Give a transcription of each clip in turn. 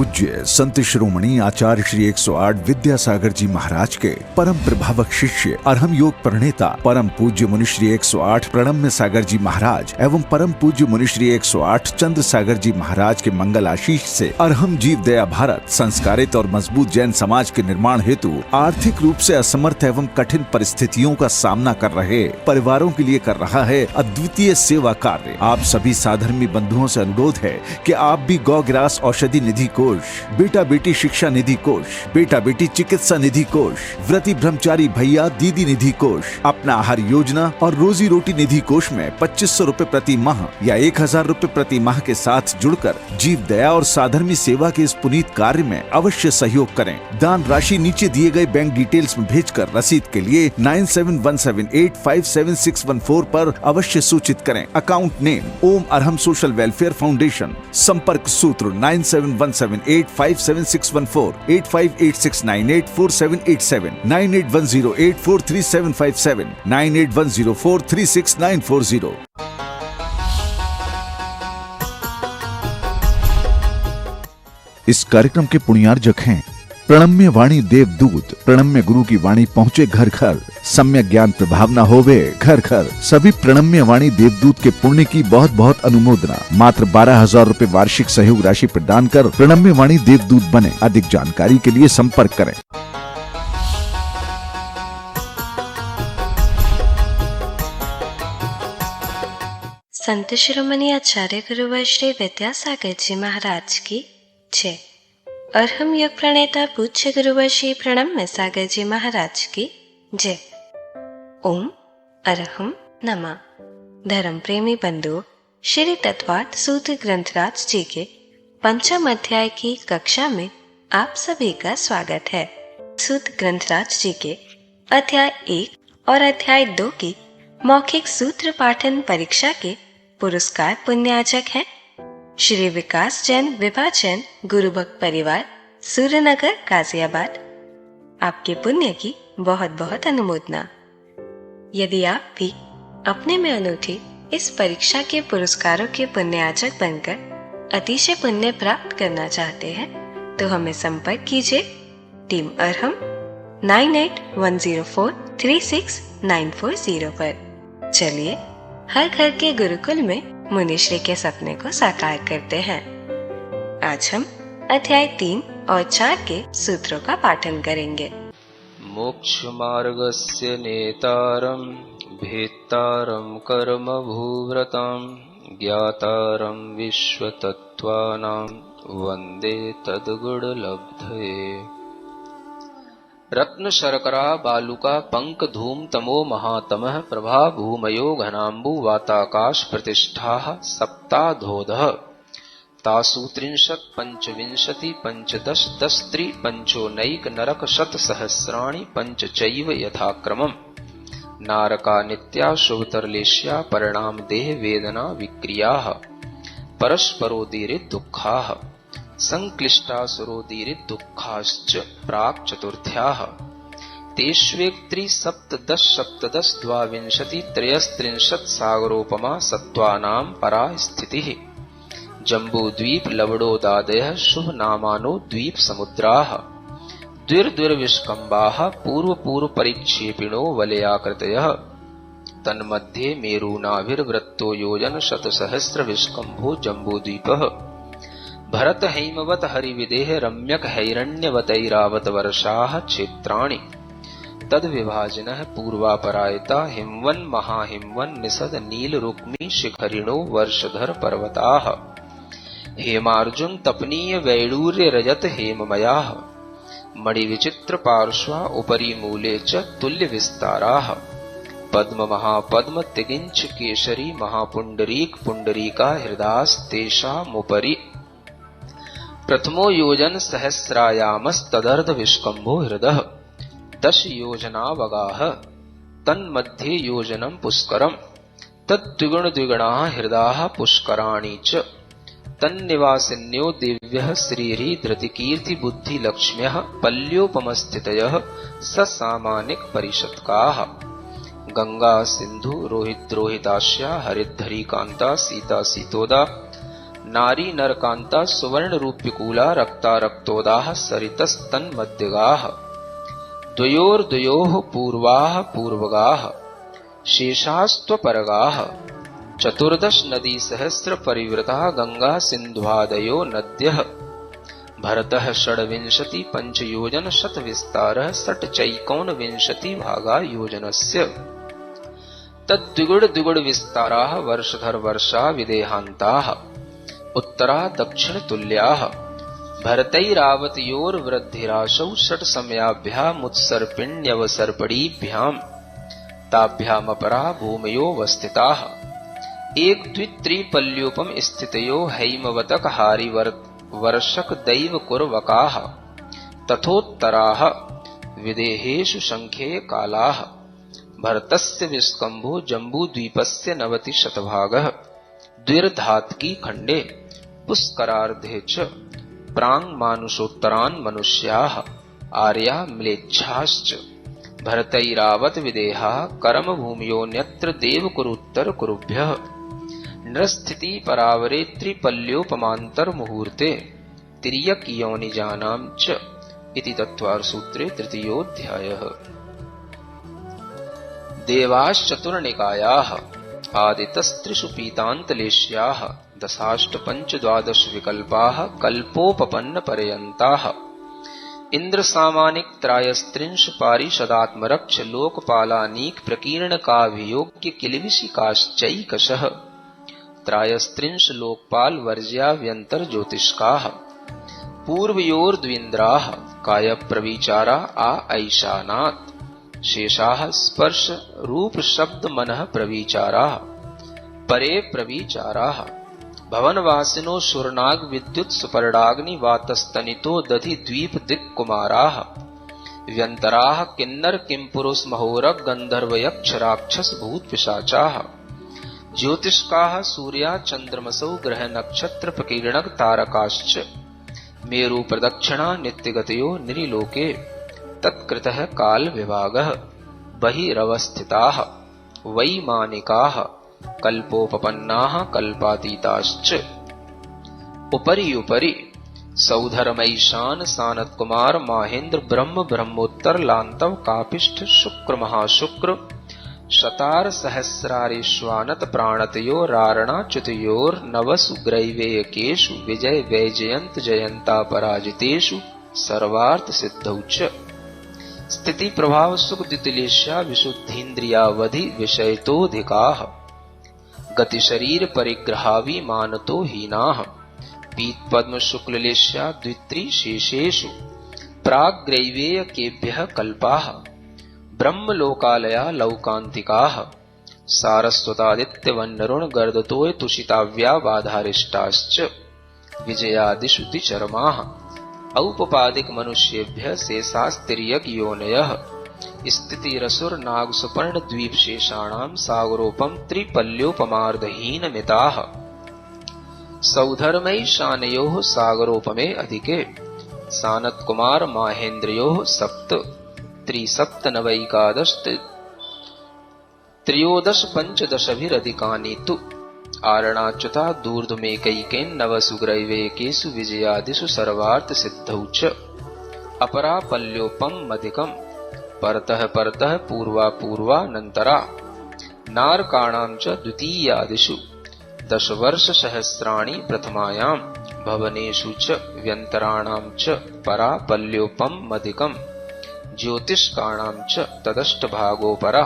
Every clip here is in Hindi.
पूज्य संत शिरोमणि आचार्य श्री 108 विद्यासागर जी महाराज के परम प्रभावक शिष्य अरहम योग प्रणेता परम पूज्य मुनि श्री 108 प्रणम्य सागर जी महाराज एवं परम पूज्य मुनि श्री 108 चंद्र सागर जी महाराज के मंगल आशीष से अरहम जीव दया भारत संस्कारित और मजबूत जैन समाज के निर्माण हेतु आर्थिक रूप से असमर्थ एवं कठिन परिस्थितियों का सामना कर रहे परिवारों के लिए कर रहा है अद्वितीय सेवा कार्य। आप सभी साधर्मी बंधुओं से अनुरोध है कि आप भी गौ ग्रास औषधि निधि कोष, बेटा बेटी शिक्षा निधि कोष, बेटा बेटी चिकित्सा निधि कोष, व्रती ब्रह्मचारी भैया दीदी निधि कोष, अपना आहार योजना और रोजी रोटी निधि कोष में 2500 रूपए प्रति माह या 1000 रूपए प्रति माह के साथ जुड़कर जीव दया और साधर्मी सेवा के इस पुनीत कार्य में अवश्य सहयोग करें। दान राशि नीचे दिए गए बैंक डिटेल्स में भेजकर रसीद के लिए 9717857614 पर अवश्य सूचित करें। अकाउंट नेम ओम अरहम सोशल वेलफेयर फाउंडेशन। संपर्क सूत्र 9717857614, 8586984787, 9810843757, 9810436940। इस कार्यक्रम के पुण्यार्जक हैं प्रणम्य वाणी देवदूत। प्रणम्य गुरु की वाणी पहुँचे घर घर, सम्यक ज्ञान प्रभावना होवे घर घर। सभी प्रणम्य वाणी देवदूत के पुण्य की बहुत बहुत अनुमोदना। मात्र 12,000 रूपए वार्षिक सहयोग राशि प्रदान कर प्रणम्य वाणी देवदूत बने। अधिक जानकारी के लिए संपर्क करें। संत शिरोमणि आचार्य गुरुवर श्री विद्यासागर जी महाराज की जय। अरहम योग प्रणेता पूज्य गुरुवर श्री प्रणम्य सागर जी महाराज की जय। ओम अरहम नमः। धर्म प्रेमी बंधुओं, श्री तत्वार्थ सूत्र ग्रंथराज जी के पंचम अध्याय की कक्षा में आप सभी का स्वागत है। सूत्र ग्रंथराज जी के अध्याय 1 और अध्याय 2 की मौखिक सूत्र पाठन परीक्षा के पुरस्कार पुण्यार्जक हैं श्री विकास जैन विभा जैन गुरुभक्त परिवार सूर्यनगर गाजियाबाद। आपके पुण्य की बहुत बहुत अनुमोदना। यदि आप भी अपने में अनूठी इस परीक्षा के पुरस्कारों के पुण्यार्जक बनकर अतिशय पुण्य प्राप्त करना चाहते हैं तो हमें संपर्क कीजिए टीम अरहम 9810436940 पर। चलिए हर घर के गुरुकुल में मुनिश्री के सपने को साकार करते हैं। आज हम अध्याय 3 और 4 के सूत्रों का पाठन करेंगे। मोक्ष मार्गस्य नेतारं भेत्तारं कर्म भूव्रतां ज्ञातारं विश्वतत्त्वानां वन्दे तद्गुणलब्धये। रत्न शर्करा बालुका पंक धूम तमो महातमः प्रभा भूमयो घनाम्बु वाताकाश प्रतिष्ठाः सप्ताधोधः तासु 30 पंचविंशति पंचदश दस्त्री पंचोनैक नरक शत सहस्राणि पंचचैव यथाक्रमम् नारका नित्या शुभतरलेश्या परिणाम देह वेदना विक्रियाः परस्परोदीरित दुःखाः संक्लिष्टासुरोदीरित दुःखाश्च प्राक् चतुर्थ्याः तेष्वेक्त्री सप्तदश सप्तदश द्वाविंशति त्रयस्त्रिंशत् सागरोपमा सत्त्वानां परा स्थितिः जम्बूद्वीप लवणोदादयः शुभ नामानो द्वीप समुद्राः द्विर्द्विर्विष्कम्बाः पूर्व पूर्व परिक्षेपिणो वलयाकृतयः तन्मध्ये मेरूनाभिर्वृत्तो योजन शतसहस्र विष्कम्भो जम्बूद्वीपः भरत हैमवत हरिविदेह रम्यक हैरण्यवतैरावत वर्षाः क्षेत्राणि तद्विभाजिनः पूर्वापरायता हिमवन् महाहिमवन् निषद नील रुक्मी शिखरिणो वर्षधर पर्वताः हेमार्जुन तपनीय वैडूर्य रजत हेममयाः मणिविचित्र पार्श्वा उपरि मूले च तुल्य विस्ताराः पद्म महापद्म तिगिंच केशरी महापुंडरीक पुंडरीका हृदास्तेषामुपरि प्रथमो योजन सहस्रायामस्तदर्ध विष्कम्भो हृदः 10 योजनावगाः तन्मध्ये योजनं पुष्करम् तद्द्विगुण द्विगुणाः हृदाः पुष्कराणि च तन्निवासिन्यो दिव्यः श्रीरी धृतिकीर्ति बुद्धि लक्ष्म्यः पल्योपमस्थितयः ससामानिक परिषत्काः गंगा सिंधु रोहित रोहिताश्या हरिद्धरी कांता सीता सीतोदा नारी नरकांता सुवर्ण रूप्यकूला रक्ता रक्तोदाह सरितस्तन्मध्यगाः द्वयोर्द्वयोः पूर्वाः पूर्वगाः शेषास्त्वपरगाः चतुर्दश नदी सहस्र परिवृता गंगा सिन्ध्वादयो नद्यः भरतः षड्विंशति पंचयोजन शत विस्तारः षट् चैकोनविंशति भागा योजनस्य तद्विगुण द्विगुण विस्ताराः वर्षधर वर्षा विदेहान्ताः उत्तरा दक्षिण तुल्याः भरतैरावतयोर्वृद्धिराशौ षट् समयाभ्यामुत्सर्पिण्यवसर्पणीभ्याम् ताभ्यामपरा भूमयोऽवस्थिताः एक द्वित्रिपल्योपम स्थितयो हैमवतक हारिवर्षक दैव कुर्वकाः तथोत्तराः विदेहेषु संख्ये कालाः भरतस्य विस्कम्भो जम्बूद्वीपस्य 90 शतभागः द्विर्धात्की खण्डे पुष्करार्धे च प्राङ्मानुषोत्तरान् मनुष्याः आर्या म्लेच्छाश्च भरतैरावत विदेहाः कर्म भूम्योऽन्यत्र देवकुरुत्तर कुरुभ्यः नृस्थिति परावरे त्रिपल्योपमान्तर मुहूर्ते तिर्यक योनिजानां च इति तत्त्वार्थसूत्रे तृतीयोऽध्यायः। देवाश्चतुर्निकायाः आदितस्त्रिषु पीतान्तलेश्याः दशाष्टपञ्चद्वादश विकल्पाः कल्पोपपन्नपर्यन्ताः इंद्रसामानिक त्रायस्त्रिंश पारिषदात्मरक्ष लोकपालानीक प्रकीर्णकाभियोग्य किलिविशिकाश्चैकशः त्रायस्त्रिंश लोकपाल वर्ज्याव्यंतर ज्योतिष्काः पूर्वयोर्द्विन्द्राः कायप्रविचारा आ ऐशानात् शेषाः स्पर्श रूप शब्द मनः प्रविचाराः परे प्रविचाराः भवनवासिनो शुरनाग विद्युत सुपर्णाग्नि वातस्तनितो दधि द्वीप दिक्कुमाराः व्यंतराः किन्नर किंपुरुष महोरग गंधर्व यक्ष राक्षस भूत पिशाचाः ज्योतिष्काः सूर्या चंद्रमसौ ग्रह नक्षत्र प्रकीर्णक तारकाश्च मेरु प्रदक्षिणा नित्यगतयो निरिलोके तत्कृतः काल विभागः बहिरवस्थिताः वैमानिकाः कल्पोपपन्नाः कल्पातीताश्च उपरि उपरि सौधर्मैशान सानत्कुमार माहेन्द्र ब्रह्म ब्रह्मोत्तर लांतव कापिष्ठ शुक्र महाशुक्र शतार सहस्रारेश्वानत प्राणतयो रारणा च्युतयोर नवसु ग्रैवेयकेषु विजय वैजयंत जयंता पराजितेषु सर्वार्थ सिद्धौ च स्थिति प्रभाव सुख दितिलेश्या विशुद्धीन्द्रियावधि विषयतोधिकाः गति शरीर परिग्रहावि मानतो हीनाः पीत पद्म शुक्ललेश्या द्वित्री शेषेषु प्राग्रैवेय केभ्यः कल्पाः ब्रह्मलोकालया लौकान्तिकाः सारस्वतादित्यवन्नरुण गर्दतोय तुषिताव्या बाधारिष्टाश्च विजयादिषु द्विचरमाः औपपादिक मनुष्येभ्यः शेषास्तिर्यक योनयः स्थितिरसुर नाग सुपर्ण द्वीप शेषाणां सागरोपम त्रिपल्योपमार्धहीन मिताः सौधर्मैशानयोः सागरोपमे अधिके सानत कुमार माहेन्द्रयोः सप्त त्रिसप्तनवैकादश त्रयोदश पंचदशभिरधिकानि तु आरणाच्युता दूर्ध्वमेकैकेन नवसु ग्रैवेयकेषु विजयादिषु सर्वार्थ सिद्धौ च अपरा पल्योपमधिकम् परतः परतः पूर्वा पूर्वानन्तरा नारकाणां च द्वितीयादिषु 10 वर्ष सहस्राणि प्रथमायां भवनेषु च व्यन्तराणां च परा पल्योपमधिकम् ज्योतिष्काणां च तदष्टभागोपरा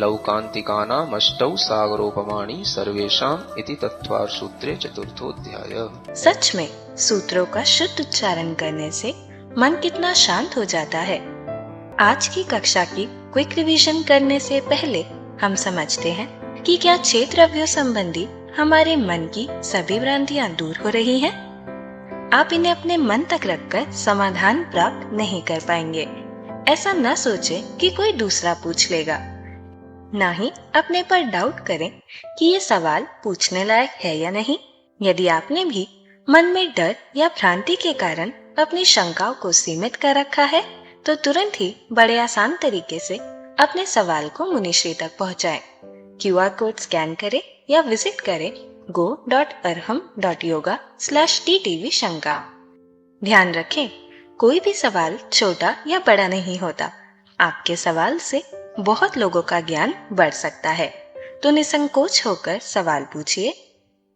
लौकान्तिकानामष्टौ सागरोपमाणि सर्वेषाम् इति तत्त्वार्थसूत्रे चतुर्थोऽध्यायः। सच में सूत्रों का शुद्ध उच्चारण करने से मन कितना शांत हो जाता है। आज की कक्षा की क्विक रिवीजन करने से पहले हम समझते हैं कि क्या 6 द्रव्यों संबंधी हमारे मन की सभी भ्रांतियां दूर हो रही हैं? आप इन्हें अपने मन तक रखकर समाधान प्राप्त नहीं कर पाएंगे। ऐसा न सोचें कि कोई दूसरा पूछ लेगा। ना ही अपने पर डाउट करें कि ये सवाल पूछने लायक है या नहीं। यदि आपने भी मन में डर या भ्रांति के कारण अपनी शंकाओं को सीमित कर रखा है तो तुरंत ही बड़े आसान तरीके से अपने सवाल को मुनिश्री तक पहुंचाएं। QR कोड स्कैन करें या विजिट करें go.arham.yoga/ttv शंका। ध्यान रखें, कोई भी सवाल छोटा या बड़ा नहीं होता। आपके सवाल से बहुत लोगों का ज्ञान बढ़ सकता है, तो निसंकोच होकर सवाल पूछिए।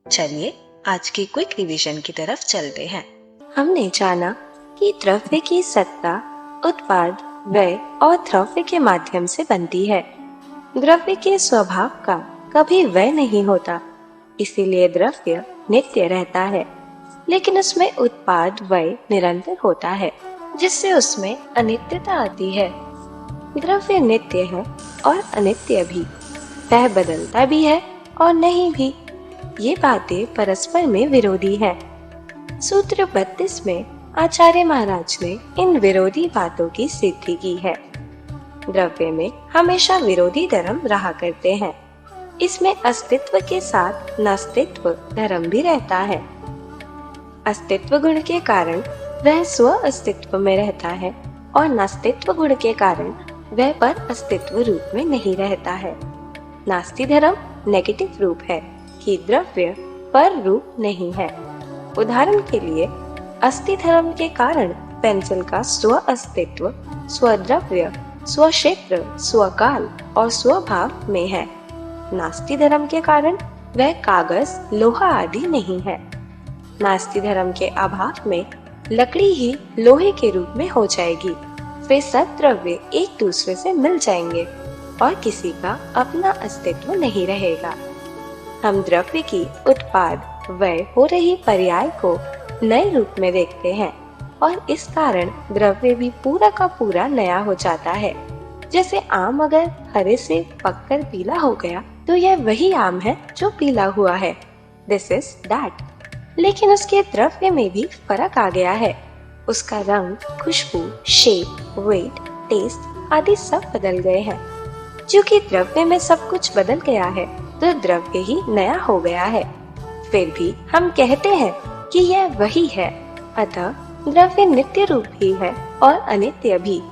चलिए आज की क्विक रिवीजन की तरफ चलते हैं। हमने जाना कि द्रव्य की सत्ता उत्पाद, व्यय और द्रव्य के माध्यम से बनती है। द्रव्य के स्वभाव का कभी व्यय नहीं होता, इसीलिए द्रव्य नित्य रहता है। लेकिन उसमें उत्पाद व्यय निरंतर होता है, जिससे उसमें अनित्यता आती है। द्रव्य नित्य है और अनित्य भी, वह बदलता भी है और नहीं भी। ये बातें परस्पर में विरोधी हैं। सूत्र 32 में आचार्य महाराज ने इन विरोधी बातों की सिद्धि की है। द्रव्य में हमेशा विरोधी धर्म रहा करते हैं। इसमें अस्तित्व के साथ नास्तित्व धर्म भी रहता है। अस्तित्व गुण के कारण वह स्व अस्तित्व में रहता है और नास्तित्व गुण के कारण वह पर अस्तित्व रूप में नहीं रहता है। नास्ति धर्म नेगेटिव रूप है कि द्रव्य पर रूप नहीं है। उदाहरण के लिए, अस्थि धर्म के कारण पेंसिल का स्व अस्तित्व स्वद्रव्य, स्वक्षेत्र, स्वकाल और स्वभाव में है। नास्ति धर्म के कारण वह कागज, लोहा आदि नहीं है। नास्ति धर्म के अभाव में लकड़ी ही लोहे के रूप में हो जाएगी। वे सब द्रव्य एक दूसरे से मिल जाएंगे और किसी का अपना अस्तित्व नहीं रहेगा। हम द्रव्य की उत्पाद व्यय हो रही पर्याय को नए रूप में देखते हैं और इस कारण द्रव्य भी पूरा का पूरा नया हो जाता है। जैसे आम अगर हरे से पककर पीला हो गया तो यह वही आम है जो पीला हुआ है। This is that. लेकिन उसके द्रव्य में भी फर्क आ गया है। उसका रंग, खुशबू, शेप, वेट, टेस्ट आदि सब बदल गए हैं। क्योंकि द्रव्य में सब कुछ बदल गया है तो द्रव्य ही नया हो गया है। फिर भी हम कहते हैं कि यह वही है। अतः द्रव्य नित्य रूप ही है और अनित्य भी।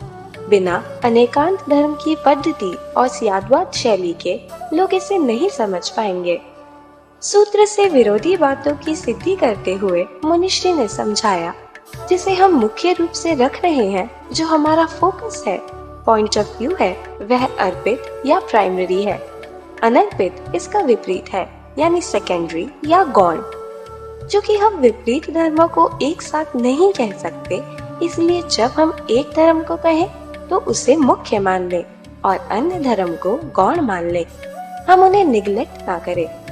बिना अनेकांत धर्म की पद्धति और स्याद्वाद शैली के लोग इसे नहीं समझ पाएंगे। सूत्र से विरोधी बातों की सिद्धि करते हुए मुनिश्री ने समझाया, जिसे हम मुख्य रूप से रख रहे हैं, जो हमारा फोकस है, पॉइंट ऑफ व्यू है, वह अर्पित या प्राइमरी है। अनर्पित इसका विपरीत है, यानी सेकेंडरी या गौण। जो कि हम विपरीत धर्मों को एक साथ नहीं कह सकते, इसलिए जब हम एक धर्म को कहें तो उसे मुख्य मान लें और अन्य धर्म को गौण मान लें। हम उन्हें निग्लेक्ट ना करें।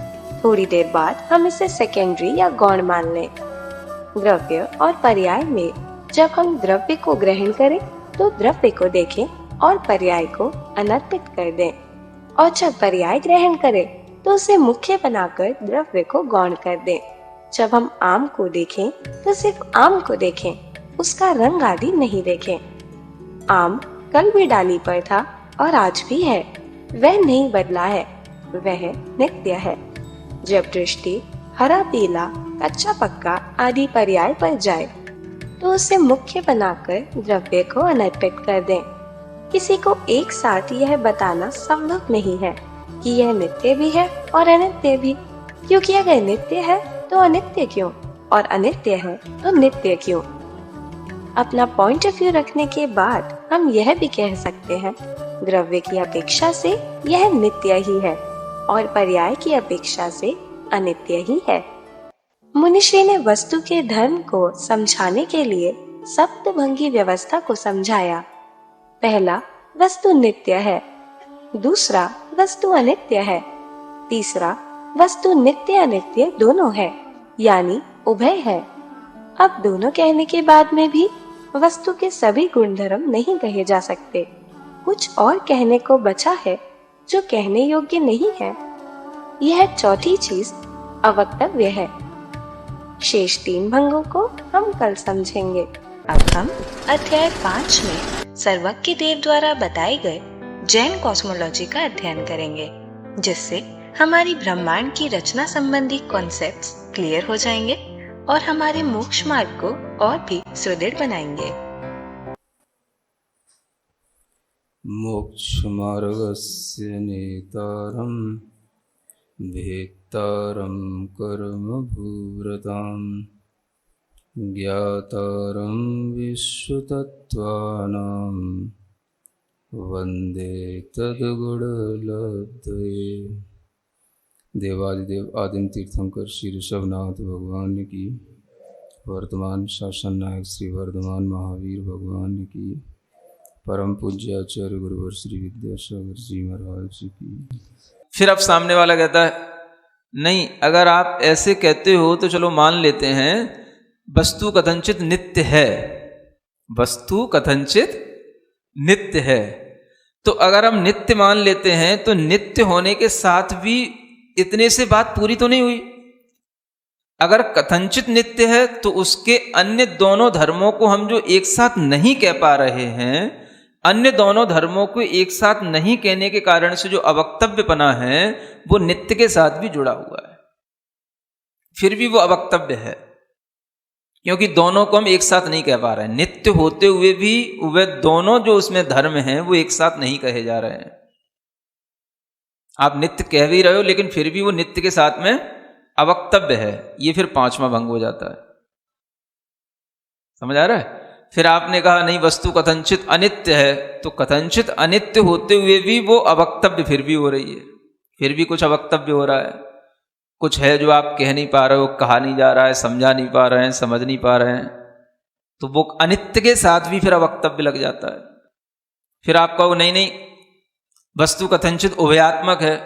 थोड़ी देर बाद हम इसे सेकेंडरी या गौण मान लें। द्रव्य और पर्याय में जब हम द्रव्य को ग्रहण करें तो द्रव्य को देखें और पर्याय को अनर्पित कर दें, और जब पर्याय ग्रहण करें तो उसे मुख्य बनाकर द्रव्य को गौण कर दें। जब हम आम को देखें तो सिर्फ आम को देखें, उसका रंग आदि नहीं देखें। आम कल भी डाली पर था और आज भी है, वह नहीं बदला है, वह नित्य है। जब दृष्टि हरा, पीला, कच्चा, पक्का आदि पर्याय पर जाए तो उसे मुख्य बनाकर द्रव्य को अनर्पित कर दें। किसी को एक साथ यह बताना संभव नहीं है कि यह नित्य भी है और अनित्य भी, क्योंकि अगर नित्य है तो अनित्य क्यों और अनित्य है तो नित्य क्यों। अपना पॉइंट ऑफ व्यू रखने के बाद हम यह भी कह सकते हैं, द्रव्य की अपेक्षा से यह नित्य ही है और पर्याय की अपेक्षा से अनित्य ही है। मुनिश्री ने वस्तु के धर्म को समझाने के लिए सप्तभंगी व्यवस्था को समझाया। पहला, वस्तु नित्य है। दूसरा, वस्तु अनित्य है। तीसरा, वस्तु नित्य अनित्य दोनों है, यानी उभय है। अब दोनों कहने के बाद में भी वस्तु के सभी गुणधर्म नहीं कहे जा सकते। कुछ और कहने को बचा है जो कहने योग्य नहीं है। यह चौथी चीज अवक्तव्य है। शेष 3 भंगों को हम कल समझेंगे। अब हम अध्याय 5 में सर्वज्ञ देव द्वारा बताए गए जैन कॉस्मोलॉजी का अध्ययन करेंगे, जिससे हमारी ब्रह्मांड की रचना संबंधी कॉन्सेप्ट्स क्लियर हो जाएंगे और हमारे मोक्ष मार्ग को और भी सुदृढ़ बनाएंगे। मोक्षमार्गस्य नेतारं भेत्ति कर्तारं कर्मभूव्रतां ज्ञातारं विश्वतत्त्वानां वन्दे तद्गुणलब्धये। देवादिदेव आदिम तीर्थंकर श्री ऋषभनाथ भगवान की, वर्तमान शासन नायक श्री वर्धमान महावीर भगवान की, परम पूज्य आचार्य गुरुवर श्री विद्यासागर जी महाराज की। फिर अब सामने वाला कहता है नहीं, अगर आप ऐसे कहते हो तो चलो मान लेते हैं वस्तु कथनचित नित्य है, वस्तु कथनचित नित्य है। तो अगर हम नित्य मान लेते हैं तो नित्य होने के साथ भी इतने से बात पूरी तो नहीं हुई। अगर कथनचित नित्य है तो उसके अन्य दोनों धर्मों को हम जो एक साथ नहीं कह पा रहे हैं, अन्य दोनों धर्मों को एक साथ नहीं कहने के कारण से जो अवक्तव्यपना है वो नित्य के साथ भी जुड़ा हुआ है, फिर भी वो अवक्तव्य है, क्योंकि दोनों को हम एक साथ नहीं कह पा रहे हैं। नित्य होते हुए भी वे दोनों जो उसमें धर्म हैं वो एक साथ नहीं कहे जा रहे हैं। आप नित्य कह भी रहे हो लेकिन फिर भी वो नित्य के साथ में अवक्तव्य है। ये फिर पांचवा भंग हो जाता है। समझ आ रहा है? फिर आपने कहा नहीं वस्तु कथनचित अनित्य है, तो कथनचित अनित्य होते हुए भी वो अवक्तव्य फिर भी हो रही है, फिर भी कुछ अवक्तव्य हो रहा है, कुछ है जो आप कह नहीं पा रहे हो, कहा नहीं जा रहा है, समझा नहीं पा रहे हैं, समझ नहीं पा रहे हैं, तो वो अनित्य के साथ भी फिर अवक्तव्य लग जाता है। फिर आप कहो नहीं नहीं वस्तु कथनचित उभयात्मक है,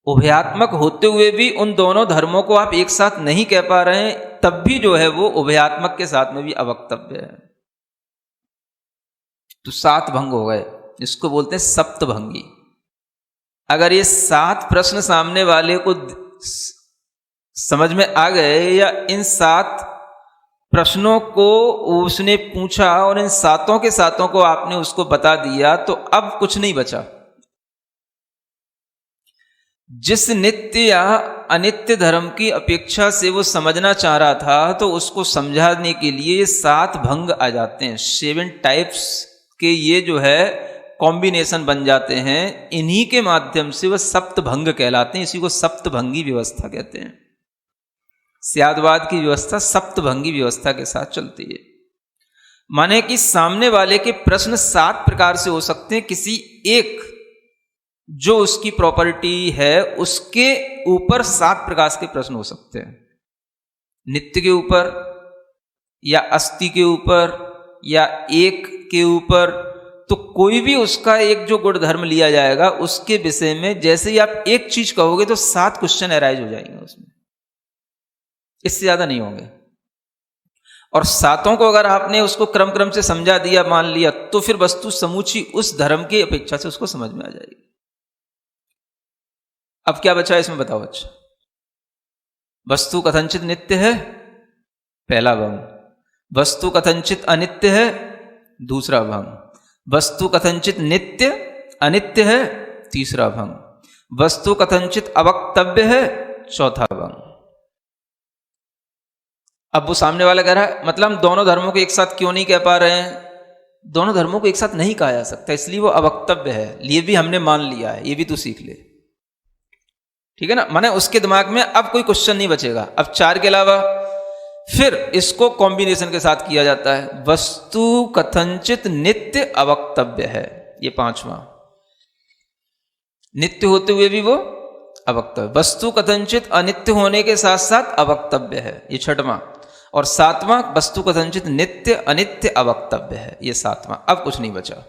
उभयात्मक होते हुए भी उन दोनों धर्मों को आप एक साथ नहीं कह पा रहे हैं, तब भी जो है वो उभयात्मक के साथ में भी अवक्तव्य है। तो 7 भंग हो गए, इसको बोलते हैं सप्तभंगी। अगर ये 7 प्रश्न सामने वाले को समझ में आ गए या इन 7 प्रश्नों को उसने पूछा और इन 7 के 7 को आपने उसको बता दिया, तो अब कुछ नहीं बचा। जिस नित्य या अनित्य धर्म की अपेक्षा से वो समझना चाह रहा था, तो उसको समझाने के लिए ये 7 भंग आ जाते हैं। 7 टाइप्स के ये जो है कॉम्बिनेशन बन जाते हैं, इन्हीं के माध्यम से वह सप्तभंग कहलाते हैं। इसी को सप्तभंगी व्यवस्था कहते हैं। स्यादवाद की व्यवस्था सप्तभंगी व्यवस्था के साथ चलती है। माने कि सामने वाले के प्रश्न 7 प्रकार से हो सकते हैं, किसी एक जो उसकी प्रॉपर्टी है उसके ऊपर 7 प्रकार के प्रश्न हो सकते हैं। नित्य के ऊपर या अस्थि के ऊपर या एक के ऊपर, तो कोई भी उसका एक जो गुण धर्म लिया जाएगा उसके विषय में जैसे ही आप एक चीज कहोगे तो 7 क्वेश्चन अराइज हो जाएंगे उसमें, इससे ज्यादा नहीं होंगे। और 7 को अगर आपने उसको क्रम क्रम से समझा दिया, मान लिया, तो फिर वस्तु समूची उस धर्म की अपेक्षा से उसको समझ में आ जाएगी। अब क्या बचा इसमें बताओ अच्छा। वस्तु कथनचित नित्य है, पहला भंग। वस्तु कथनचित अनित्य है, दूसरा भंग। वस्तु कथनचित नित्य अनित्य है, तीसरा भंग। वस्तु कथनचित अवक्तव्य है, चौथा भंग। अब वो सामने वाला कह रहा है मतलब हम दोनों धर्मों को एक साथ क्यों नहीं कह पा रहे हैं? दोनों धर्मों को एक साथ नहीं कहा जा सकता, इसलिए वो अवक्तव्य है। ये भी हमने मान लिया है, ये भी तू सीख ले, ठीक है ना। माने उसके दिमाग में अब कोई क्वेश्चन नहीं बचेगा। अब 4 के अलावा फिर इसको कॉम्बिनेशन के साथ किया जाता है। वस्तु कथनचित नित्य अवक्तव्य है, ये 5वां। नित्य होते हुए भी वो अवक्तव्य। वस्तु कथनचित अनित्य होने के साथ साथ अवक्तव्य है, ये 6वां। और 7वां वस्तु कथनचित नित्य अनित्य अवक्तव्य है, ये 7वां। अब कुछ नहीं बचा।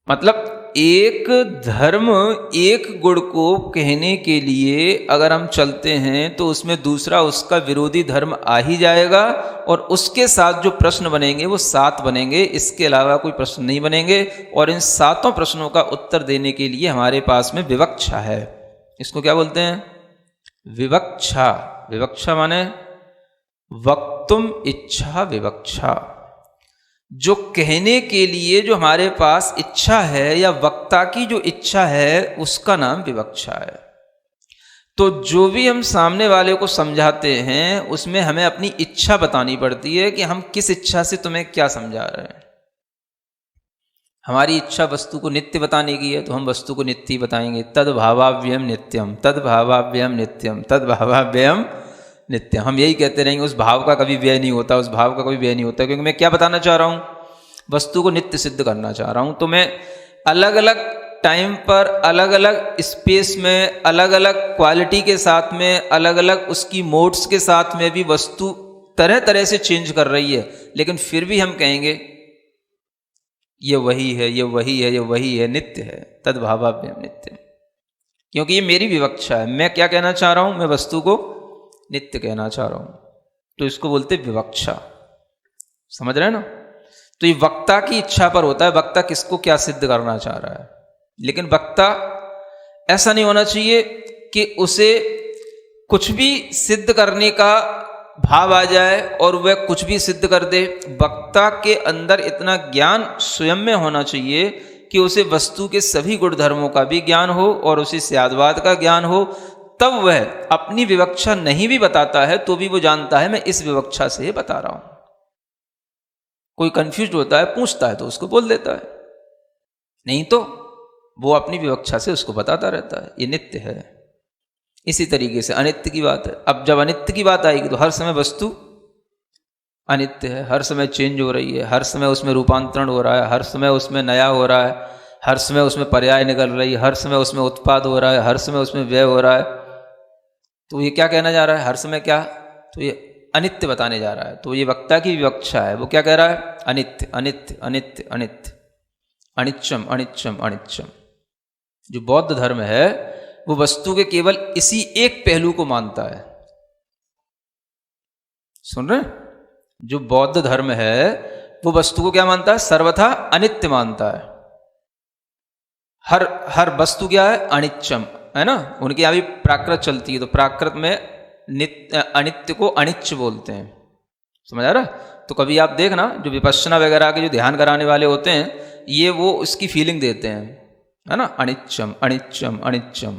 मतलब एक धर्म एक गुण को कहने के लिए अगर हम चलते हैं तो उसमें दूसरा उसका विरोधी धर्म आ ही जाएगा, और उसके साथ जो प्रश्न बनेंगे वो 7 बनेंगे, इसके अलावा कोई प्रश्न नहीं बनेंगे। और इन 7 प्रश्नों का उत्तर देने के लिए हमारे पास में विवक्षा है। इसको क्या बोलते हैं? विवक्षा। विवक्षा माने वक्तुम इच्छा विवक्षा। जो कहने के लिए जो हमारे पास इच्छा है या वक्ता की जो इच्छा है उसका नाम विवक्षा है। तो जो भी हम सामने वाले को समझाते हैं उसमें हमें अपनी इच्छा बतानी पड़ती है कि हम किस इच्छा से तुम्हें क्या समझा रहे हैं। हमारी इच्छा वस्तु को नित्य बताने की है तो हम वस्तु को नित्य ही बताएंगे। तद भावाव्ययम नित्यम, तद भावाव्ययम नित्यम, तद भावाव्ययम नित्यम। हम यही कहते रहेंगे, उस भाव का कभी व्यय नहीं होता, उस भाव का कभी व्यय नहीं होता। क्योंकि मैं क्या बताना चाह रहा हूँ, वस्तु को नित्य सिद्ध करना चाह रहा हूँ। तो मैं अलग अलग टाइम पर, अलग अलग स्पेस में, अलग अलग क्वालिटी के साथ में, अलग अलग उसकी मोड्स के साथ में भी वस्तु तरह तरह से चेंज कर रही है, लेकिन फिर भी हम कहेंगे ये वही है, ये वही है, ये वही है, नित्य है। तद्भावाभ्याम नित्य, क्योंकि ये मेरी विवक्षा है। मैं क्या कहना चाह रहा हूं, मैं वस्तु को नित्य कहना चाह रहा हूं, तो इसको बोलते विवक्षा। समझ रहे हैं ना? तो ये वक्ता की इच्छा पर होता है, वक्ता किसको क्या सिद्ध करना चाह रहा है। लेकिन वक्ता ऐसा नहीं होना चाहिए कि उसे कुछ भी सिद्ध करने का भाव आ जाए और वह कुछ भी सिद्ध कर दे। वक्ता के अंदर इतना ज्ञान स्वयं में होना चाहिए कि उसे वस्तु के सभी गुण धर्मों का भी ज्ञान हो और उसे स्याद्वाद का ज्ञान हो। तब वह अपनी विवक्षा नहीं भी बताता है तो भी वो जानता है मैं इस विवक्षा से बता रहा हूं। कोई कंफ्यूज होता है, पूछता है तो उसको बोल देता है, नहीं तो वो अपनी विवक्षा से उसको बताता रहता है। ये नित्य है। इसी तरीके से अनित्य की बात है। अब जब अनित्य की बात आएगी तो हर समय वस्तु अनित्य है, हर समय चेंज हो रही है, हर समय उसमें रूपांतरण हो रहा है, हर समय उसमें नया हो रहा है, हर समय उसमें पर्याय निकल रही है, हर समय उसमें उत्पाद हो रहा है, हर समय उसमें व्यय हो रहा है। तो ये क्या कहना जा रहा है, हर समय क्या, तो ये अनित्य बताने जा रहा है। तो ये वक्ता की विवक्षा है। वो क्या कह रहा है, अनित्य अनित्य अनित्य अनित्य, अनिच्चम अनिच्चम अनिच्चम। जो बौद्ध धर्म है वो वस्तु के केवल इसी एक पहलू को मानता है। सुन रहे? जो बौद्ध धर्म है वो वस्तु को क्या मानता है, सर्वथा अनित्य मानता है। हर वस्तु क्या है, अनिच्चम है ना। उनके यहां भी प्राकृत चलती है, तो प्राकृत में अनित्य को अनिच्च बोलते हैं। समझ आ रहा? तो कभी आप देखना, जो विपश्यना वगैरह के जो ध्यान कराने वाले होते हैं, ये वो उसकी फीलिंग देते हैं, है ना, अनिच्चम अनिच्चम अनिच्चम।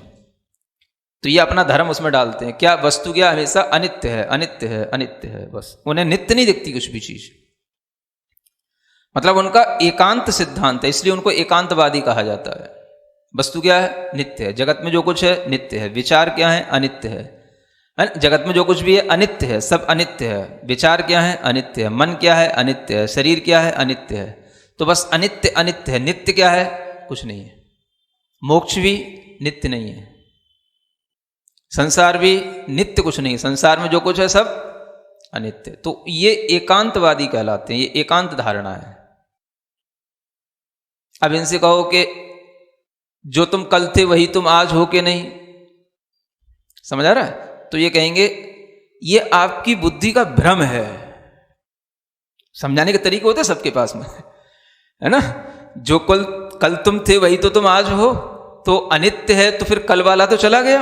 तो ये अपना धर्म उसमें डालते हैं। क्या वस्तु क्या हमेशा अनित्य है, अनित्य है, अनित्य है, बस। उन्हें नित्य नहीं दिखती कुछ भी चीज। मतलब उनका एकांत सिद्धांत है, इसलिए उनको एकांतवादी कहा जाता है। वस्तु क्या है, नित्य है। जगत में जो कुछ है नित्य है। विचार क्या है, अनित्य है। जगत में जो कुछ भी है अनित्य है, सब अनित्य है। विचार क्या है, अनित्य है। मन क्या है, अनित्य है। शरीर क्या है, अनित्य है। तो बस अनित्य अनित्य है। नित्य क्या है, कुछ नहीं है। मोक्ष भी नित्य नहीं है, संसार भी नित्य कुछ नहीं। संसार में जो कुछ है सब अनित्य। तो ये एकांतवादी कहलाते हैं, ये एकांत धारणा है। अब इनसे कहो कि जो तुम कल थे वही तुम आज हो के नहीं, समझ आ रहा है? तो ये कहेंगे ये आपकी बुद्धि का भ्रम है। समझाने के तरीके होते हैं सबके पास में, है ना। जो कल तुम थे वही तो तुम आज हो, तो अनित्य है, तो फिर कल वाला तो चला गया,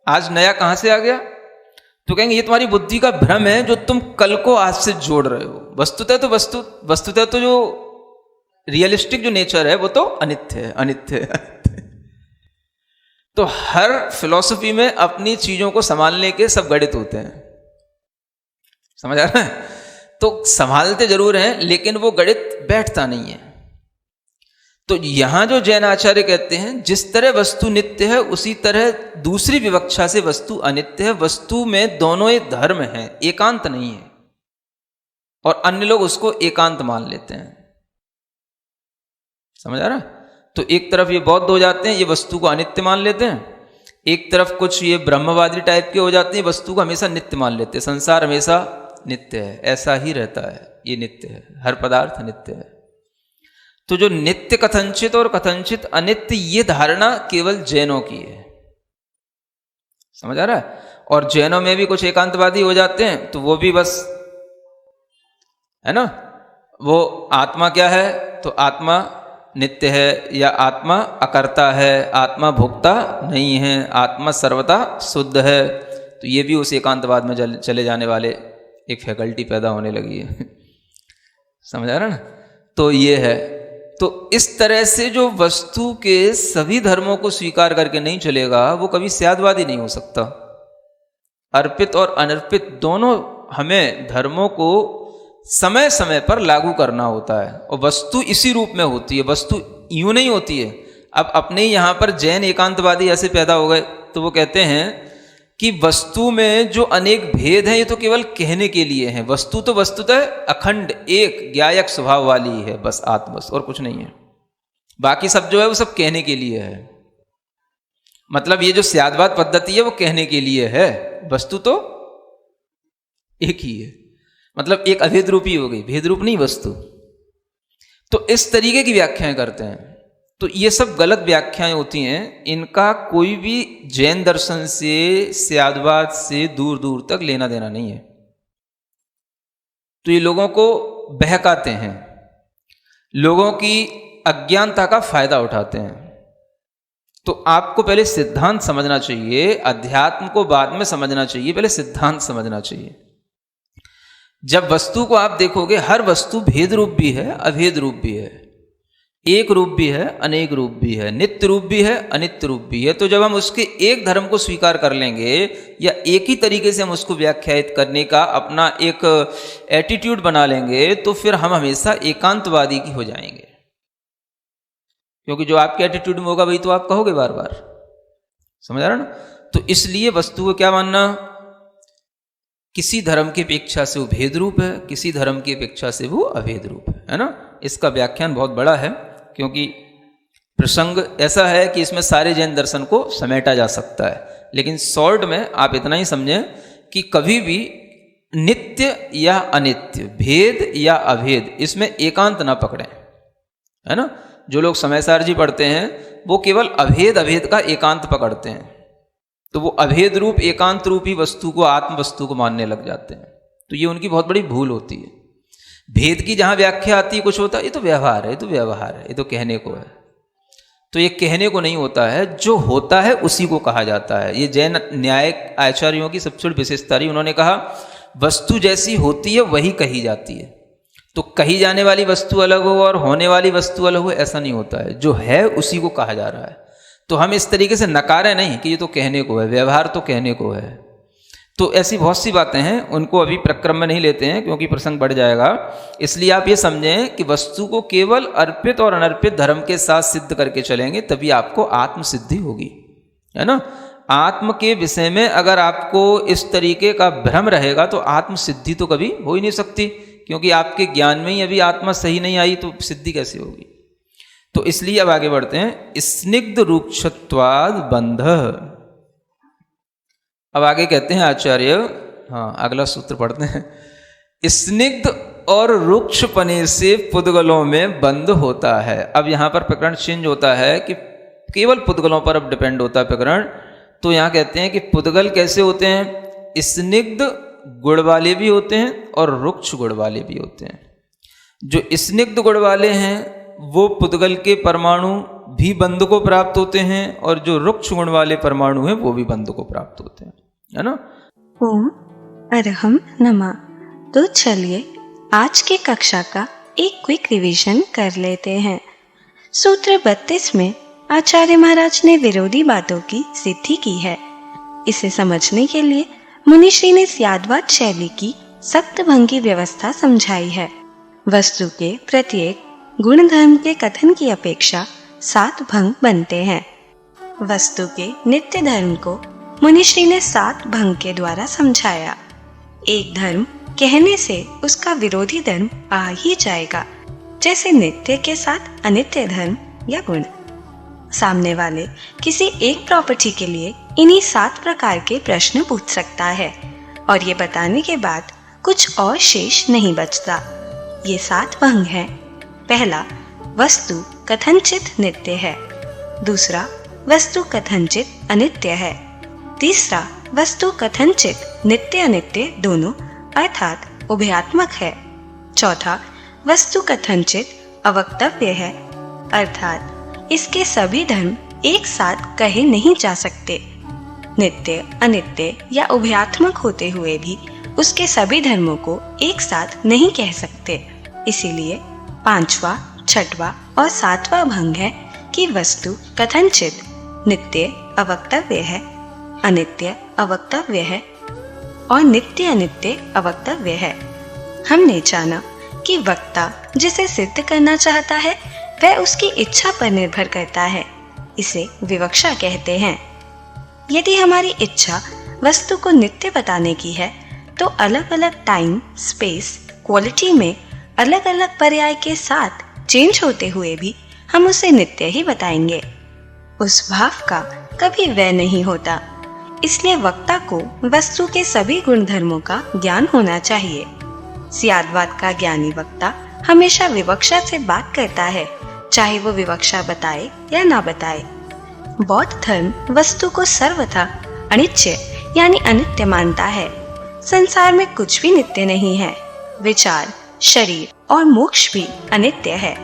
आज नया कहां से आ गया? तो कहेंगे ये तुम्हारी बुद्धि का भ्रम है, जो तुम कल को आज से जोड़ रहे हो। वस्तुतः तो जो रियलिस्टिक जो नेचर है वो तो अनित्य है, अनित्य है। तो हर फिलॉसफी में अपनी चीजों को संभालने के सब गणित होते हैं। समझ आ रहा है? तो संभालते जरूर हैं, लेकिन वो गणित बैठता नहीं है। तो यहां जो जैन आचार्य कहते हैं जिस तरह वस्तु नित्य है, उसी तरह दूसरी विवक्षा से वस्तु अनित्य है। वस्तु में दोनों ही धर्म हैं, एकांत नहीं है। और अन्य लोग उसको एकांत मान लेते हैं। समझ आ रहा? तो एक तरफ ये बौद्ध हो जाते हैं, ये वस्तु को अनित्य मान लेते हैं। एक तरफ कुछ ये ब्रह्मवादी टाइप के हो जाते हैं, वस्तु को हमेशा नित्य मान लेते हैं। संसार हमेशा नित्य है, ऐसा ही रहता है, ये नित्य है, हर पदार्थ नित्य है। तो जो नित्य कथनचित और कथनचित अनित्य, ये धारणा केवल जैनों की है। समझ आ रहा है? और जैनों में भी कुछ एकांतवादी हो जाते हैं, तो वो भी बस, है ना, वो आत्मा क्या है, तो आत्मा नित्य है, या आत्मा अकर्ता है, आत्मा भोक्ता नहीं है, आत्मा सर्वथा शुद्ध है। तो ये भी उस एकांतवाद में चले जाने वाले एक फैकल्टी पैदा होने लगी है। समझ आ रहा ना? तो ये है। तो इस तरह से जो वस्तु के सभी धर्मों को स्वीकार करके नहीं चलेगा, वो कभी स्यादवादी नहीं हो सकता। अर्पित और अनर्पित दोनों हमें धर्मों को समय समय पर लागू करना होता है, और वस्तु इसी रूप में होती है, वस्तु यूं नहीं होती है। अब अपने यहाँ पर जैन एकांतवादी ऐसे पैदा हो गए, तो वो कहते हैं कि वस्तु में जो अनेक भेद हैं ये तो केवल कहने के लिए हैं, वस्तु तो वस्तुतः अखंड एक ज्ञायक स्वभाव वाली है, बस आत्मवस्तु, और कुछ नहीं है। बाकी सब जो है वो सब कहने के लिए है। मतलब ये जो स्याद्वाद पद्धति है वो कहने के लिए है, वस्तु तो एक ही है, मतलब एक अभेद रूपी हो गई, भेद रूप नहीं वस्तु। तो इस तरीके की व्याख्याएं करते हैं। तो ये सब गलत व्याख्याएं होती हैं, इनका कोई भी जैन दर्शन से, स्याद्वाद से दूर दूर तक लेना देना नहीं है। तो ये लोगों को बहकाते हैं, लोगों की अज्ञानता का फायदा उठाते हैं। तो आपको पहले सिद्धांत समझना चाहिए, अध्यात्म को बाद में समझना चाहिए, पहले सिद्धांत समझना चाहिए। जब वस्तु को आप देखोगे, हर वस्तु भेद रूप भी है, अभेद रूप भी है, एक रूप भी है, अनेक रूप भी है, नित्य रूप भी है, अनित्य रूप भी है। तो जब हम उसके एक धर्म को स्वीकार कर लेंगे या एक ही तरीके से हम उसको व्याख्यायित करने का अपना एक एटीट्यूड बना लेंगे, तो फिर हम हमेशा एकांतवादी की हो जाएंगे, क्योंकि जो आपके एटीट्यूड में होगा वही तो आप कहोगे बार बार। समझ आ रहा ना? तो इसलिए वस्तु को क्या मानना, किसी धर्म की अपेक्षा से वो भेद रूप है, किसी धर्म की अपेक्षा से वो अभेद रूप है ना। इसका व्याख्यान बहुत बड़ा है, क्योंकि प्रसंग ऐसा है कि इसमें सारे जैन दर्शन को समेटा जा सकता है। लेकिन शॉर्ट में आप इतना ही समझें कि कभी भी नित्य या अनित्य, भेद या अभेद, इसमें एकांत ना पकड़ें, है ना। जो लोग समयसार जी पढ़ते हैं वो केवल अभेद अभेद का एकांत पकड़ते हैं, तो वो अभेद रूप एकांत रूपी वस्तु को आत्म वस्तु को मानने लग जाते हैं। तो ये उनकी बहुत बड़ी भूल होती है। भेद की जहां व्याख्या आती है, कुछ होता है ये तो व्यवहार है, ये तो व्यवहार है, ये तो कहने को है। तो ये कहने को नहीं होता है, जो होता है उसी को कहा जाता है। ये जैन न्यायिक आचार्यों की सबसे बड़ी विशेषता रही। उन्होंने कहा वस्तु जैसी होती है वही कही जाती है। तो कही जाने वाली वस्तु अलग हो और होने वाली वस्तु अलग हो, ऐसा नहीं होता है। जो है उसी को कहा जा रहा है। तो हम इस तरीके से नकारें नहीं कि ये तो कहने को है, व्यवहार तो कहने को है। तो ऐसी बहुत सी बातें हैं, उनको अभी प्रक्रम में नहीं लेते हैं क्योंकि प्रसंग बढ़ जाएगा। इसलिए आप ये समझें कि वस्तु को केवल अर्पित और अनर्पित धर्म के साथ सिद्ध करके चलेंगे, तभी आपको आत्म सिद्धि होगी, है ना। आत्म के विषय में अगर आपको इस तरीके का भ्रम रहेगा तो आत्म सिद्धि तो कभी हो ही नहीं सकती, क्योंकि आपके ज्ञान में ही अभी आत्मा सही नहीं आई, तो सिद्धि कैसे होगी। तो इसलिए अब आगे बढ़ते हैं। स्निग्ध रूक्षत्वाद बंध। अब आगे कहते हैं आचार्य, हाँ अगला सूत्र पढ़ते हैं। स्निग्ध और रुक्षपने से पुद्गलों में बंध होता है। अब यहाँ पर प्रकरण चेंज होता है कि केवल पुद्गलों पर अब डिपेंड होता है प्रकरण। तो यहाँ कहते हैं कि पुद्गल कैसे होते हैं, स्निग्ध गुण वाले भी होते हैं और रुक्ष गुण वाले भी होते हैं। जो स्निग्ध गुण वाले हैं वो पुद्गल के परमाणु भी बंध को प्राप्त होते हैं, और जो रुक्ष गुण वाले परमाणु हैं वो भी बंध को प्राप्त होते हैं, है ना। ओम अरहम नमः। तो चलिए आज की कक्षा का एक क्विक रिवीजन कर लेते हैं। सूत्र 32 में आचार्य महाराज ने विरोधी बातों की सिद्धि की है। इसे समझने के लिए मुनिश्री ने स्याद्वाद शैली की सप्त भंग की व्यवस्था समझाई है। वस्तु के प्रत्येक गुण धर्म के कथन की अपेक्षा 7 भंग बनते हैं। वस्तु के नित्य धर्म को मुनिश्री ने 7 भंग के द्वारा समझाया। एक धर्म कहने से उसका विरोधी धर्म आ ही जाएगा, जैसे नित्य के साथ अनित्य धर्म या गुण। सामने वाले किसी एक प्रॉपर्टी के लिए इन्हीं 7 प्रकार के प्रश्न पूछ सकता है, और ये बताने के बाद कुछ और शेष नहीं बचता। ये 7 भंग हैं। पहला, वस्तु कथनचित नित्य है। दूसरा, वस्तु कथनचित अनित्य है। तीसरा, वस्तु कथनचित नित्य अनित्य दोनों अर्थात उभयात्मक है। चौथा, वस्तु कथनचित अवक्तव्य है, अर्थात इसके सभी धर्म एक साथ कहे नहीं जा सकते। नित्य अनित्य या उभयात्मक होते हुए भी उसके सभी धर्मों को एक साथ नहीं कह सकते। इसीलिए 5वां, 6वां और 7वां भंग है कि वस्तु कथनचित नित्य अवक्तव्य है, अनित्य अवक्तव्य है और नित्य अनित्य अवक्तव्य है। हमने जाना कि वक्ता जिसे सिद्ध करना चाहता है वह उसकी इच्छा पर निर्भर करता है। इसे विवक्षा कहते हैं। यदि हमारी इच्छा वस्तु को नित्य बताने की है तो अलग अलग टाइम, स्पेस, क्वालिटी में अलग अलग पर्याय के साथ चेंज होते हुए भी हम उसे नित्य ही बताएंगे। उस भाव का कभी व्यय नहीं होता। इसलिए वक्ता को वस्तु के सभी गुणधर्मों का ज्ञान होना चाहिए। स्याद्वाद का ज्ञानी वक्ता हमेशा विवक्षा से बात करता है, चाहे वो विवक्षा बताए या ना बताए। बौद्ध धर्म वस्तु को सर्वथा अनित्य यानी अनित्य मानता है। संसार में कुछ भी नित्य नहीं है। विचार, शरीर और मोक्ष भी अनित्य है।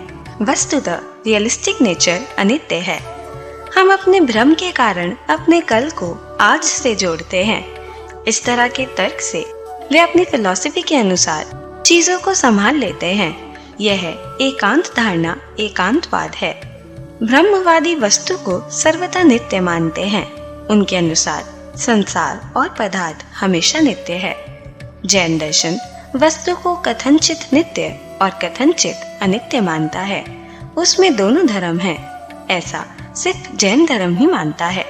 वस्तुतः रियलिस्टिक नेचर अनित्य है। हम अपने भ्रम के कारण अपने कल को आज से जोड़ते हैं। इस तरह के तर्क से वे अपनी फिलॉसफी के अनुसार चीजों को संभाल लेते हैं। यह एकांत धारणा एकांतवाद है। ब्रह्मवादी वस्तु को सर्वथा नित्य मानते हैं। उनके अनुसार संसार और पदार्थ हमेशा नित्य है। जैन दर्शन वस्तु को कथनचित नित्य और कथनचित अनित्य मानता है। उसमें दोनों धर्म हैं, ऐसा सिर्फ जैन धर्म ही मानता है।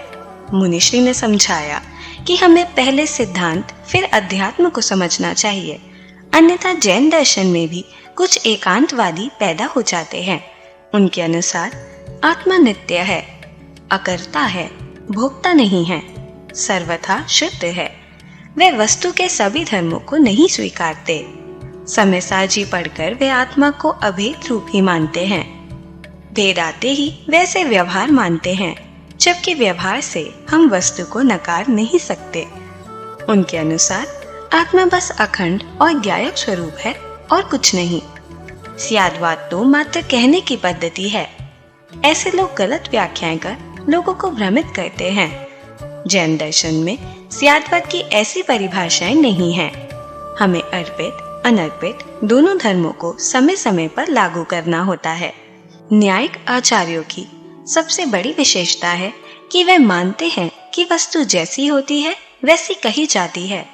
मुनिश्री ने समझाया कि हमें पहले सिद्धांत फिर अध्यात्म को समझना चाहिए, अन्यथा जैन दर्शन में भी कुछ एकांतवादी पैदा हो जाते हैं। उनके अनुसार आत्मा नित्य है, अकर्ता है, भोक्ता नहीं है, सर्वथा शुद्ध है। वे वस्तु के सभी धर्मों को नहीं स्वीकारते। समयसाजी पढ़कर वे आत्मा को अभेद रूप ही मानते हैं। भेद आते ही वैसे व्यवहार मानते हैं, जबकि व्यवहार से हम वस्तु को नकार नहीं सकते। उनके अनुसार आत्मा बस अखंड और ज्ञायक स्वरूप है और कुछ नहीं। स्याद्वाद तो मात्र कहने की पद्धति है। ऐसे लोग गलत व्याख्याएं कर लोगों को भ्रमित करते हैं। जैन दर्शन में स्याद्वाद की ऐसी परिभाषाएं नहीं हैं। हमें अर्पित अनर्पित दोनों धर्मों को समय समय पर लागू करना होता है। न्यायिक आचार्यों की सबसे बड़ी विशेषता है कि वे मानते हैं कि वस्तु जैसी होती है वैसी कही जाती है।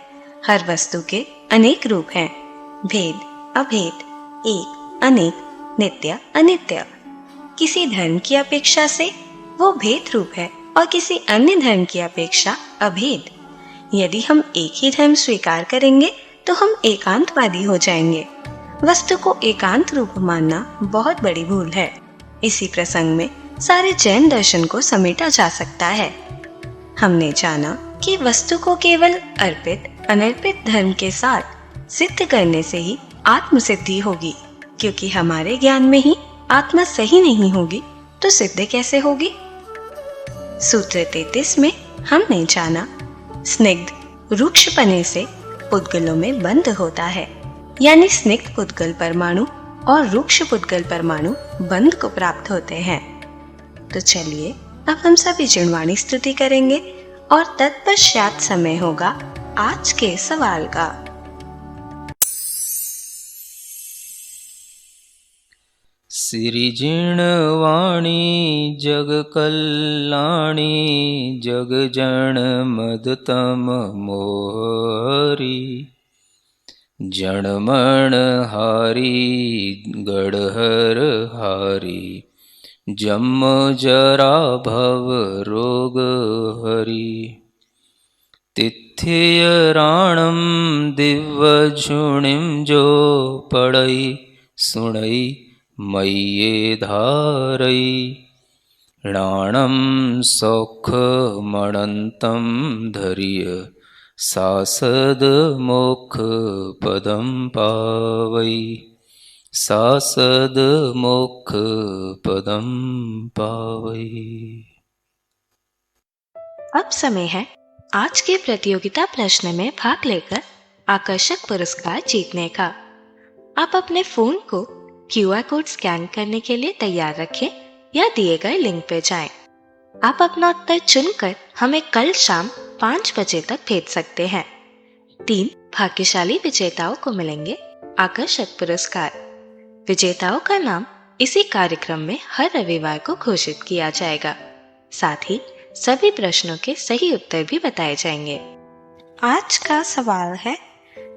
हर वस्तु के अनेक रूप हैं, भेद, अभेद, एक, अनेक, नित्य, अनित्य। किसी धर्म की अपेक्षा से वो भेद रूप है और किसी अन्य धर्म की अपेक्षा अभेद। यदि हम एक ही धर्म स्वीकार करेंगे तो हम एकांतवादी हो जाएंगे। वस्तु को एकांत रूप मानना बहुत बड़ी भूल है। इसी प्रसंग में सारे जैन दर्शन को समेटा जा सकता है। हमने जाना कि वस्तु को केवल अर्पित अनर्पित धर्म के साथ सिद्ध करने से ही आत्म सिद्धि होगी, क्योंकि हमारे ज्ञान में ही आत्मा सही नहीं होगी तो सिद्ध कैसे होगी। सूत्र 33 में हमने जाना स्निग्ध रूक्षपने से पुद्गलों में बंध होता है, यानी स्निग्ध पुद्गल परमाणु और रूक्ष पुद्गल परमाणु बंध को प्राप्त होते हैं। तो चलिए अब हम सभी जिणवाणी स्तुति करेंगे और तत्पश्चात समय होगा आज के सवाल का। श्री जिणवाणी जग कल्याणी जग जन मदतम मोहरी जणमण हारी गढ़हर हारी जम जरा भव रोग हरि तिथ्य राणम दिव्य झुणिम जो पढ़ई सुणई मय्ये धारई राणम सौख मणंतम धर्य सासद मोक्ष पदम पावई सासद मोक्ष पदम पावई। अब समय है आज के प्रतियोगिता प्रश्न में भाग लेकर आकर्षक पुरस्कार जीतने का। आप अपने फोन को QR कोड स्कैन करने के लिए तैयार रखें या दिए गए लिंक पे जाएं। आप अपना उत्तर चुनकर हमें कल शाम 5 बजे तक भेज सकते हैं। 3 भाग्यशाली विजेताओं को मिलेंगे आकर्षक पुरस्कार। विजेताओं का नाम इसी कार्यक्रम में हर रविवार को घोषित किया जाएगा। साथ ही सभी प्रश्नों के सही उत्तर भी बताए जाएंगे। आज का सवाल है,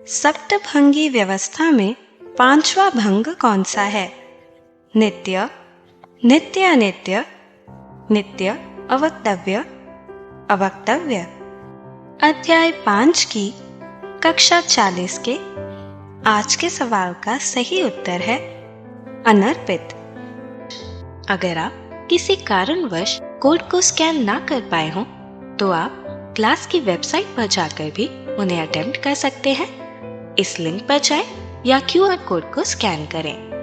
सप्तभंगी व्यवस्था में पांचवा भंग कौन सा है? नित्य, नित्य अनित्य, नित्य अवक्तव्य, अवक्तव्य। अध्याय 5 की कक्षा 40 के आज के सवाल का सही उत्तर है अनर्पित। अगर आप किसी कारणवश कोड को स्कैन ना कर पाए हों तो आप क्लास की वेबसाइट पर जाकर भी उन्हें अटेम्प्ट कर सकते हैं। इस लिंक पर जाएं या QR कोड को स्कैन करें।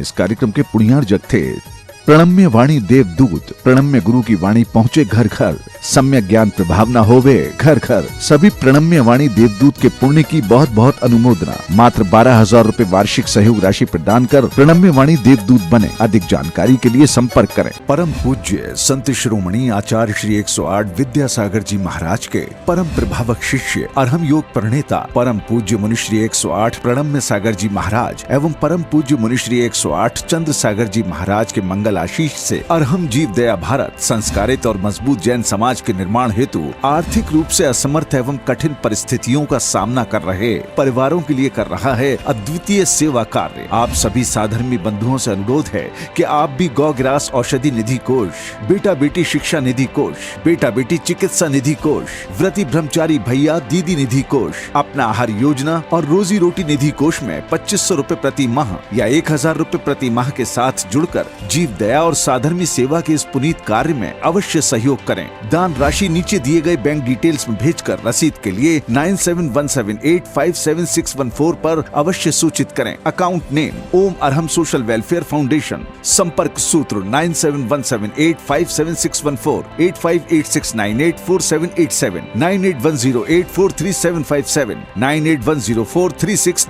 इस कार्यक्रम के पुण्यार्जक थे प्रणम्य वाणी देवदूत। प्रणम्य गुरु की वाणी पहुँचे घर घर, सम्यक ज्ञान प्रभावना होवे घर घर। सभी प्रणम्य वाणी देवदूत के पुण्य की बहुत बहुत अनुमोदना। मात्र 12,000 रुपए वार्षिक सहयोग राशि प्रदान कर प्रणम्य वाणी देवदूत बने। अधिक जानकारी के लिए संपर्क करें। परम पूज्य संत शिरोमणि आचार्य श्री 108 विद्यासागर जी महाराज के परम प्रभावक शिष्य अरहम योग प्रणेता परम पूज्य मुनिश्री 108 प्रणम्य सागर जी महाराज एवं परम पूज्य मुनिश्री 108 चंद्र सागर जी महाराज के मंगल आशीष से अरहम जीव दया भारत संस्कारित और मजबूत जैन समाज के निर्माण हेतु आर्थिक रूप से असमर्थ एवं कठिन परिस्थितियों का सामना कर रहे परिवारों के लिए कर रहा है अद्वितीय सेवा कार्य। आप सभी साधर्मी बंधुओं से अनुरोध है कि आप भी गौ ग्रास औषधि निधि कोष, बेटा बेटी शिक्षा निधि कोष, बेटा बेटी चिकित्सा निधि कोष, व्रती ब्रह्मचारी भैया दीदी निधि कोष, अपना आहार योजना और रोजी रोटी निधि कोष में 2500 रुपए प्रति माह या 1000 रुपए प्रति माह के साथ जुड़कर जीव दया और साधर्मी सेवा के इस पुनीत कार्य में अवश्य सहयोग करें। दान राशि नीचे दिए गए बैंक डिटेल्स में भेजकर रसीद के लिए 9717857614 पर अवश्य सूचित करें। अकाउंट नेम ओम अरहम सोशल वेलफेयर फाउंडेशन। संपर्क सूत्र 9717857614, 8586984787, 9810843757, 98104369।